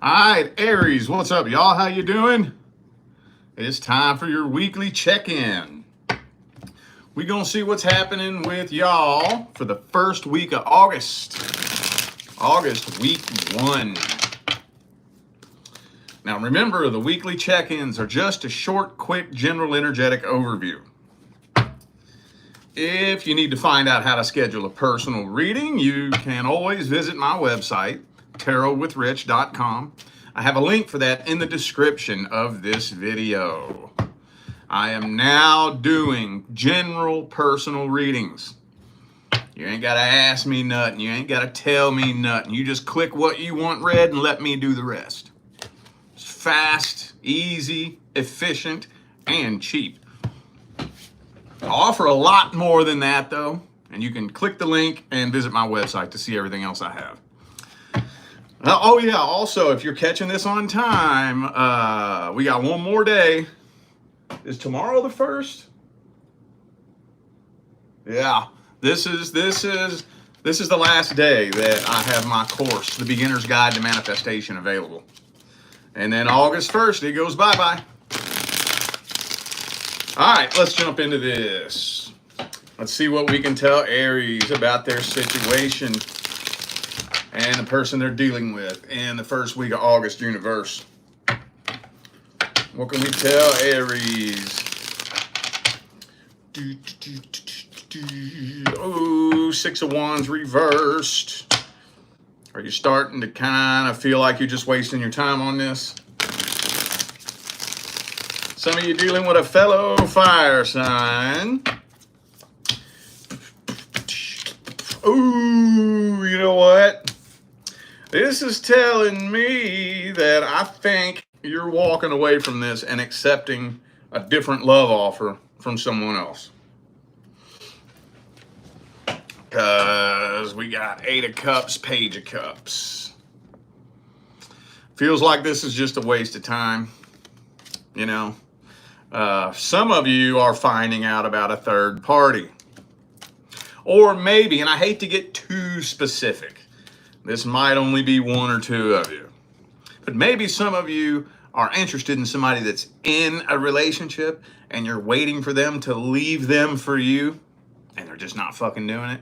All right, Aries, what's up, y'all? How you doing? It's time for your weekly check-in. We're going to see what's happening with y'all for the first week of August. August, week 1. Now, remember, the weekly check-ins are just a short, quick, general energetic overview. If you need to find out how to schedule a personal reading, you can always visit my website, tarotwithrich.com. I have a link for that in the description of this video. I am now doing general personal readings. You ain't got to ask me nothing. You ain't got to tell me nothing. You just click what you want read and let me do the rest. It's fast, easy, efficient, and cheap. I offer a lot more than that, though, and you can click the link and visit my website to see everything else I have. Oh, yeah, also, if you're catching this on time, we got one more day. Is tomorrow the 1st? Yeah, this is the last day that I have my course, The Beginner's Guide to Manifestation, available. And then August 1st, it goes bye-bye. All right, let's jump into this. Let's see what we can tell Aries about their situation and the person they're dealing with in the first week of August universe. What can we tell Aries? Oh, 6 of Wands reversed. Are you starting to kind of feel like you're just wasting your time on this? Some of you dealing with a fellow fire sign. Ooh, you know what? This is telling me that I think you're walking away from this and accepting a different love offer from someone else. Because we got 8 of Cups, Page of Cups. Feels like this is just a waste of time, you know. Some of you are finding out about a third party. Or maybe, and I hate to get too specific, this might only be 1 or 2 of you, but maybe some of you are interested in somebody that's in a relationship and you're waiting for them to leave them for you and they're just not fucking doing it.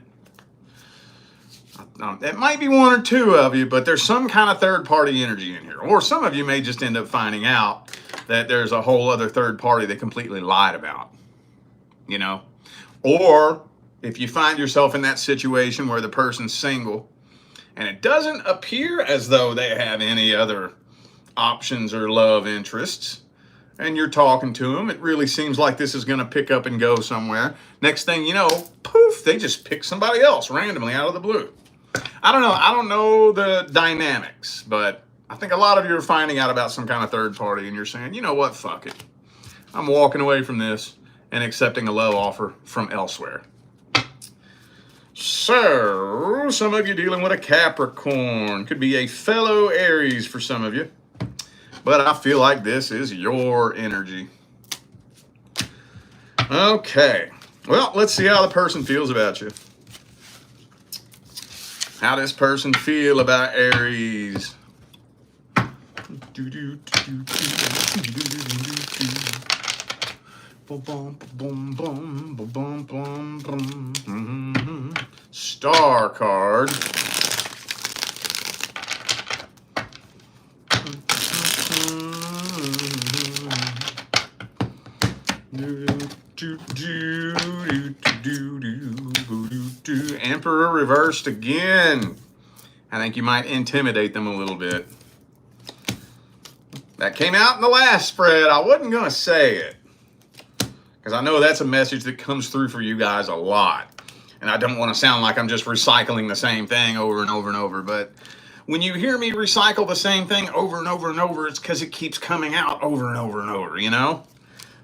It might be 1 or 2 of you, but there's some kind of third party energy in here. Or some of you may just end up finding out that there's a whole other third party they completely lied about, you know? Or if you find yourself in that situation where the person's single and it doesn't appear as though they have any other options or love interests, and you're talking to them, it really seems like this is going to pick up and go somewhere. Next thing you know, poof, they just pick somebody else randomly out of the blue. I don't know the dynamics, but I think a lot of you are finding out about some kind of third party and you're saying, you know what, fuck it. I'm walking away from this and accepting a love offer from elsewhere. So, some of you dealing with a Capricorn. Could be a fellow Aries for some of you. But I feel like this is your energy. Okay. Well, let's see how the person feels about you. How does this person feel about Aries? Star card. Emperor reversed again. I think you might intimidate them a little bit. That came out in the last spread. I wasn't going to say it, because I know that's a message that comes through for you guys a lot. And I don't want to sound like I'm just recycling the same thing over and over and over. But when you hear me recycle the same thing over and over and over, it's because it keeps coming out over and over and over, you know?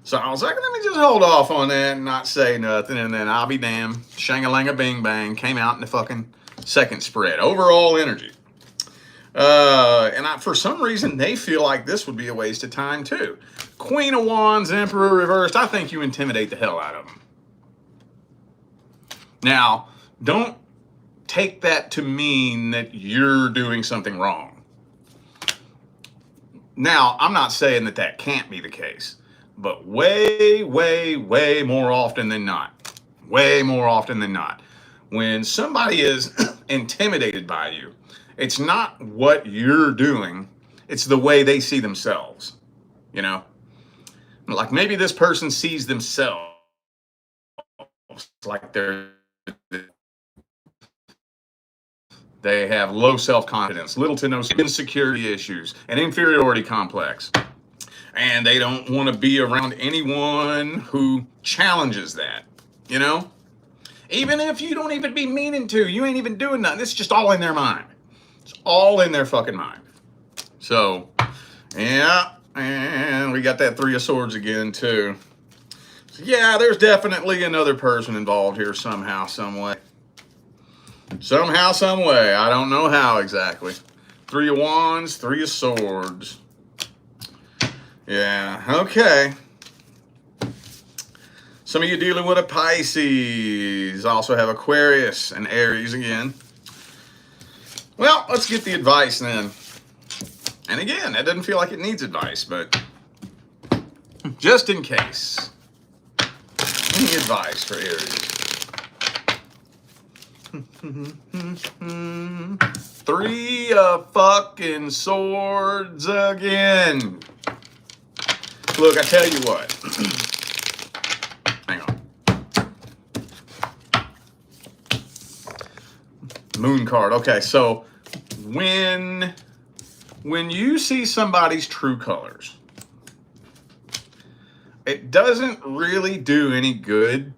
So I was like, let me just hold off on that and not say nothing. And then I'll be damned. Shang-a-lang-a bing bang came out in the fucking second spread. Overall energy. For some reason, they feel like this would be a waste of time too. Queen of Wands, Emperor reversed. I think you intimidate the hell out of them. Now, don't take that to mean that you're doing something wrong. Now, I'm not saying that that can't be the case, but way, way, way more often than not, way more often than not, when somebody is intimidated by you, it's not what you're doing, it's the way they see themselves, you know? Like maybe this person sees themselves like they have low self-confidence, little to no insecurity issues, an inferiority complex, and they don't want to be around anyone who challenges that, you know? Even if you don't even be meaning to, you ain't even doing nothing. It's just all in their mind. It's all in their fucking mind. So, yeah, and we got that Three of Swords again, too. So, yeah, there's definitely another person involved here somehow, some way. Somehow, some way. I don't know how exactly. Three of Wands, Three of Swords. Yeah, okay. Some of you dealing with a Pisces. Also have Aquarius and Aries again. Well, let's get the advice then. And again, that doesn't feel like it needs advice, but just in case. Any advice for Aries? Three of fucking Swords again. Look, I tell you what. Hang on. Moon card. Okay, so when you see somebody's true colors, it doesn't really do any good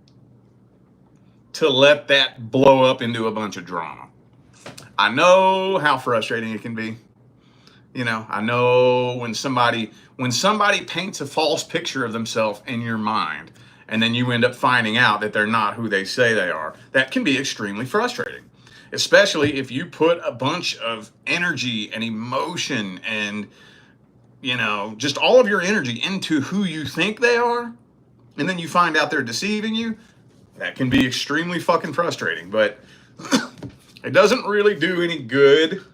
to let that blow up into a bunch of drama. I know how frustrating it can be. You know, I know when somebody paints a false picture of themselves in your mind, and then you end up finding out that they're not who they say they are, that can be extremely frustrating. Especially if you put a bunch of energy and emotion and, you know, just all of your energy into who you think they are, and then you find out they're deceiving you. That can be extremely fucking frustrating, but it doesn't really do any good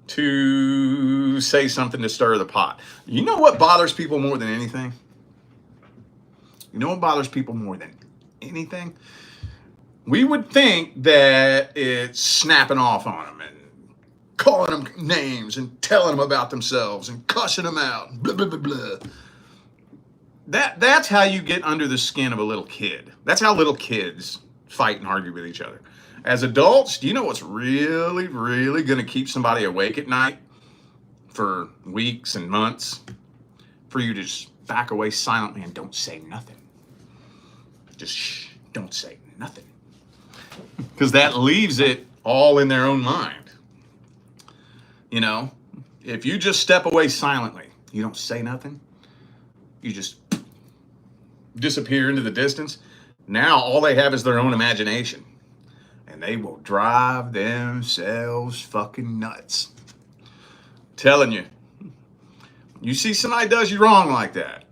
to say something to stir the pot. You know what bothers people more than anything? You know what bothers people more than anything? We would think that it's snapping off on them and calling them names and telling them about themselves and cussing them out and blah, blah, blah, blah. That's how you get under the skin of a little kid. That's how little kids fight and argue with each other. As adults, do you know what's really, really going to keep somebody awake at night for weeks and months? For you to just back away silently and don't say nothing. Just shh, don't say nothing. Because that leaves it all in their own mind. You know, if you just step away silently, you don't say nothing, you just disappear into the distance. Now all they have is their own imagination. And they will drive themselves fucking nuts. Telling you. You see somebody does you wrong like that,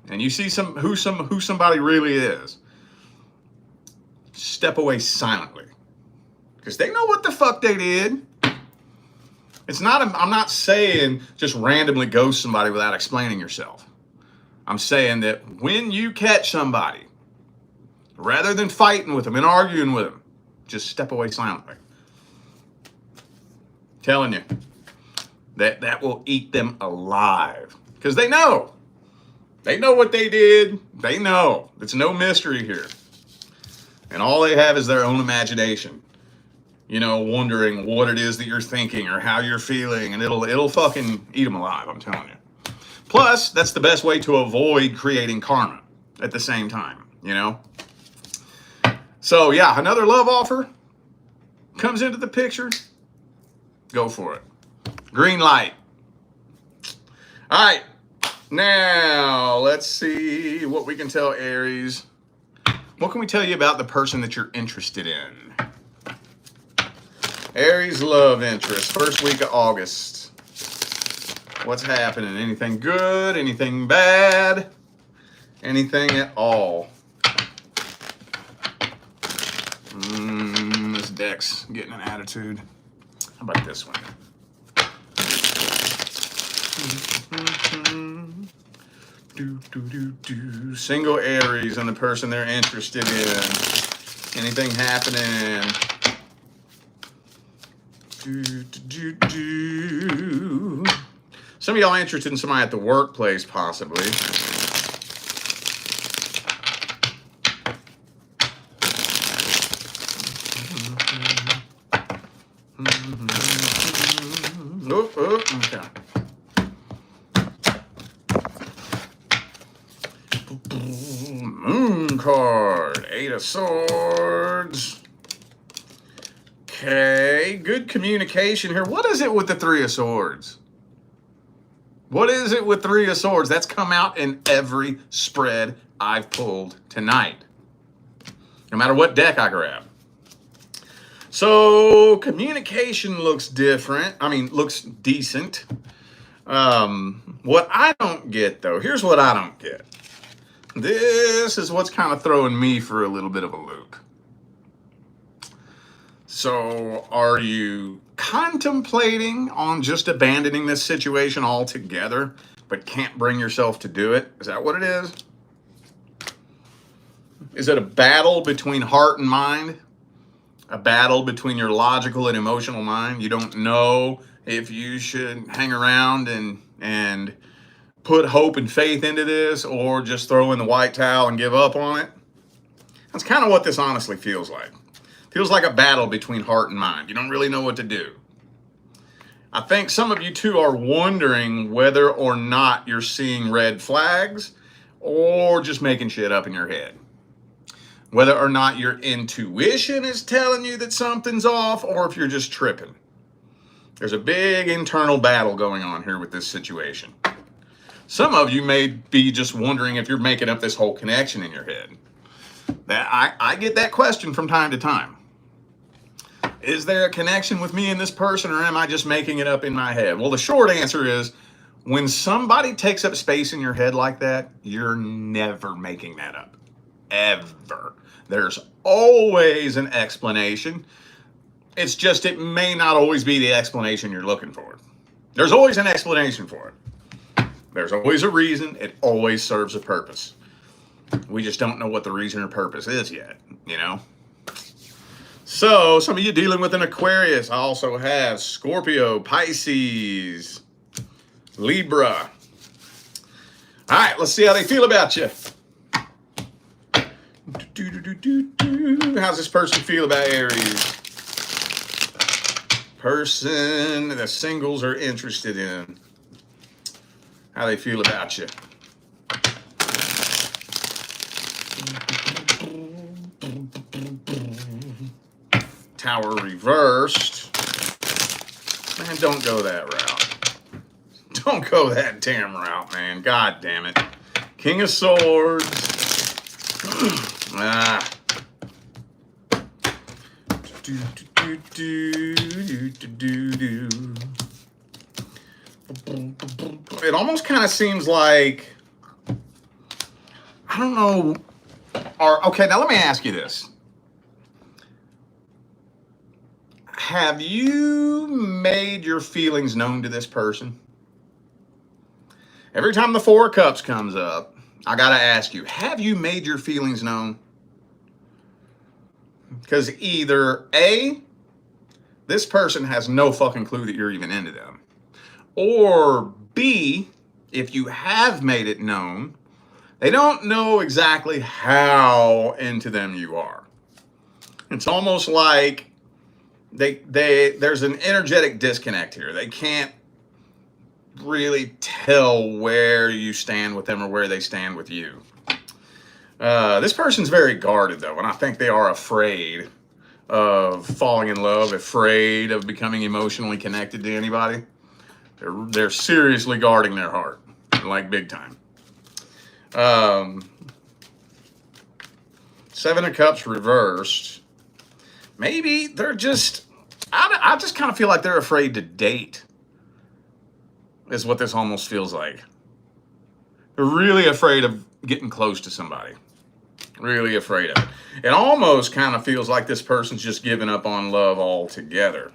and you see who somebody really is, step away silently. Because they know what the fuck they did. It's not, I'm not saying just randomly ghost somebody without explaining yourself. I'm saying that when you catch somebody, rather than fighting with them and arguing with them, just step away silently. Telling you, that will eat them alive. Because they know. They know what they did. They know. It's no mystery here. And all they have is their own imagination. You know, wondering what it is that you're thinking or how you're feeling. And it'll fucking eat them alive, I'm telling you. Plus, that's the best way to avoid creating karma at the same time, you know? So, yeah, another love offer comes into the picture. Go for it. Green light. All right. Now, let's see what we can tell Aries. What can we tell you about the person that you're interested in? Aries love interest. First week of August. What's happening? Anything good? Anything bad? Anything at all? This deck's getting an attitude. How about this one? Single Aries and the person they're interested in. Anything happening? Some of y'all interested in somebody at the workplace, possibly. Okay. Moon card, 8 of Swords. Okay, good communication here. What is it with the 3 of Swords? What is it with 3 of Swords? That's come out in every spread I've pulled tonight, no matter what deck I grab. So communication looks different. I mean, looks decent. What I don't get, though, here's what I don't get. This is what's kind of throwing me for a little bit of a loop. So are you contemplating on just abandoning this situation altogether, but can't bring yourself to do it? Is that what it is? Is it a battle between heart and mind? A battle between your logical and emotional mind? You don't know if you should hang around and put hope and faith into this, or just throw in the white towel and give up on it. That's kind of what this honestly feels like. Feels like a battle between heart and mind. You don't really know what to do. I think some of you too are wondering whether or not you're seeing red flags or just making shit up in your head. Whether or not your intuition is telling you that something's off, or if you're just tripping. There's a big internal battle going on here with this situation. Some of you may be just wondering if you're making up this whole connection in your head. I get that question from time to time. Is there a connection with me and this person, or am I just making it up in my head? Well, the short answer is, when somebody takes up space in your head like that, you're never making that up. Ever. There's always an explanation. It's just, it may not always be the explanation you're looking for. There's always an explanation for it. There's always a reason. It always serves a purpose. We just don't know what the reason or purpose is yet, you know? So, some of you dealing with an Aquarius. I also have Scorpio, Pisces, Libra. All right, let's see how they feel about you. How's this person feel about Aries? Person the singles are interested in. How they feel about you. Tower reversed. Man, don't go that route. Don't go that damn route, man. God damn it. King of Swords. It almost kind of seems like, I don't know. Okay, now let me ask you this. Have you made your feelings known to this person? Every time the 4 of Cups comes up, I got to ask you, have you made your feelings known? Because either A, this person has no fucking clue that you're even into them. Or B, if you have made it known, they don't know exactly how into them you are. It's almost like there's an energetic disconnect here. They can't really tell where you stand with them or where they stand with you. This person's very guarded, though, and I think they are afraid of falling in love, afraid of becoming emotionally connected to anybody. They're seriously guarding their heart, like big time. 7 of Cups reversed. Maybe they're just, I just kind of feel like they're afraid to date, is what this almost feels like. They're really afraid of getting close to somebody. Really afraid of it. It almost kind of feels like this person's just giving up on love altogether.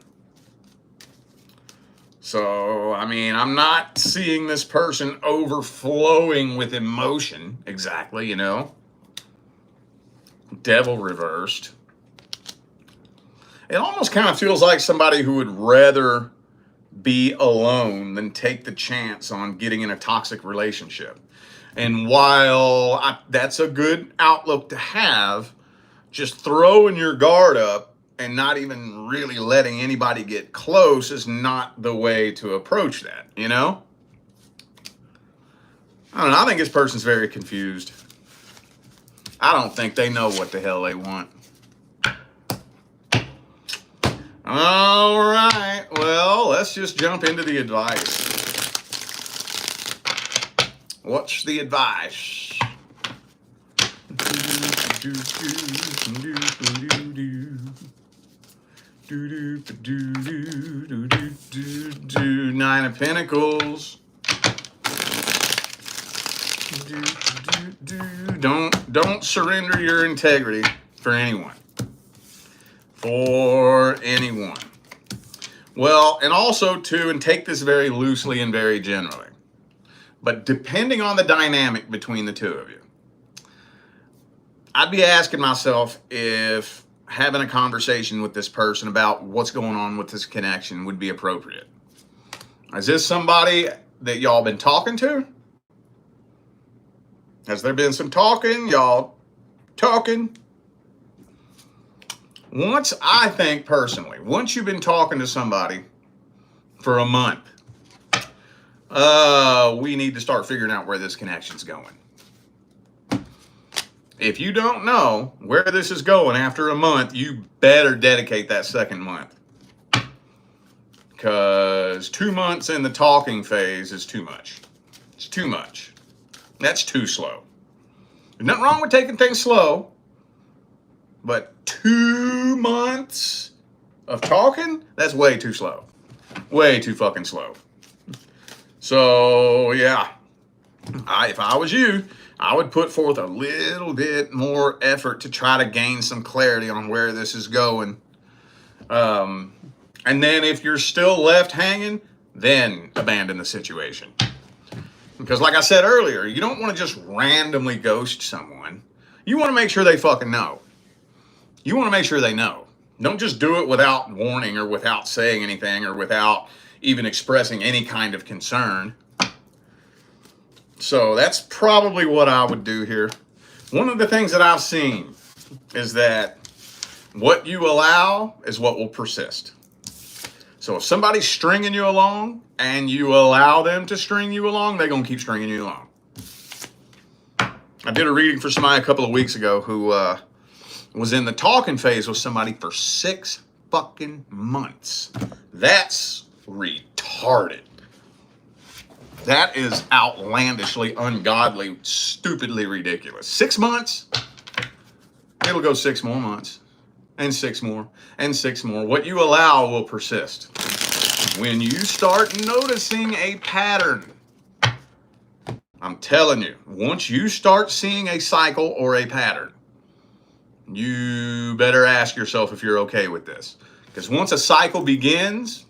So, I mean, I'm not seeing this person overflowing with emotion exactly, you know. Devil reversed. It almost kind of feels like somebody who would rather be alone than take the chance on getting in a toxic relationship. And while that's a good outlook to have, just throwing your guard up and not even really letting anybody get close is not the way to approach that, you know? I don't know. I think this person's very confused. I don't think they know what the hell they want. All right. Well, let's just jump into the advice. What's the advice? Nine of Pentacles. Don't surrender your integrity for anyone. For anyone. Well, and also too, and take this very loosely and very generally, but depending on the dynamic between the two of you, I'd be asking myself if having a conversation with this person about what's going on with this connection would be appropriate. Is this somebody that y'all been talking to? Has there been some talking? Y'all talking? I think personally, once you've been talking to somebody for a month, we need to start figuring out where this connection's going. If you don't know where this is going after a month, you better dedicate that second month. Because 2 months in the talking phase is too much. It's too much. That's too slow. There's nothing wrong with taking things slow, but 2 months of talking, that's way too slow. Way too fucking slow. So, yeah, if I was you, I would put forth a little bit more effort to try to gain some clarity on where this is going. And then if you're still left hanging, then abandon the situation. Because like I said earlier, you don't want to just randomly ghost someone. You want to make sure they fucking know. You want to make sure they know. Don't just do it without warning or without saying anything or without even expressing any kind of concern. So that's probably what I would do here. One of the things that I've seen is that what you allow is what will persist. So if somebody's stringing you along and you allow them to string you along, they're going to keep stringing you along. I did a reading for somebody a couple of weeks ago who was in the talking phase with somebody for 6 fucking months. That's retarded. That is outlandishly, ungodly, stupidly ridiculous. 6 months? It'll go 6 more months. And 6 more. And 6 more. What you allow will persist. When you start noticing a pattern, I'm telling you, once you start seeing a cycle or a pattern, you better ask yourself if you're okay with this. Because once a cycle begins,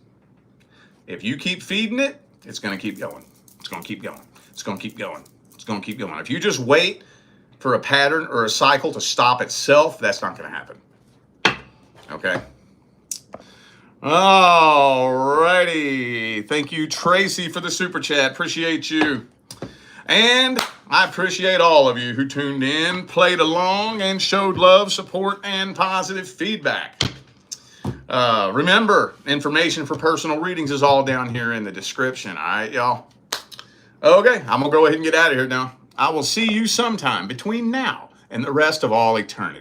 if you keep feeding it, it's going to keep going. It's going to keep going. It's going to keep going. It's going to keep going. If you just wait for a pattern or a cycle to stop itself, that's not going to happen. Okay? All righty. Thank you, Tracy, for the super chat. Appreciate you. And I appreciate all of you who tuned in, played along, and showed love, support, and positive feedback. Remember, information for personal readings is all down here in the description. All right, y'all? Okay, I'm going to go ahead and get out of here now. I will see you sometime between now and the rest of all eternity.